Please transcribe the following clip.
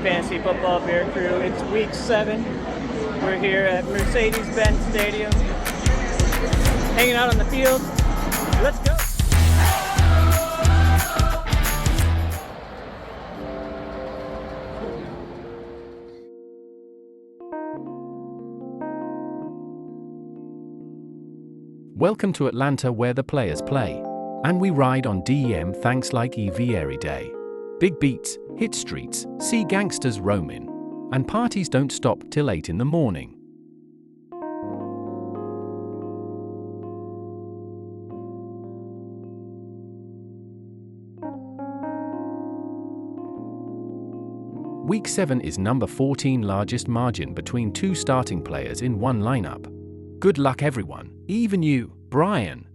Fantasy Football Bear Crew. It's week 7. We're here at Mercedes-Benz Stadium, hanging out on the field. Let's go! Welcome to Atlanta, where the players play. And we ride on DEM thanks like every day. Big beats, hit streets, see gangsters roaming. And parties don't stop till 8 in the morning. Week 7 is number 14 largest margin between two starting players in one lineup. Good luck everyone, even you, Brian.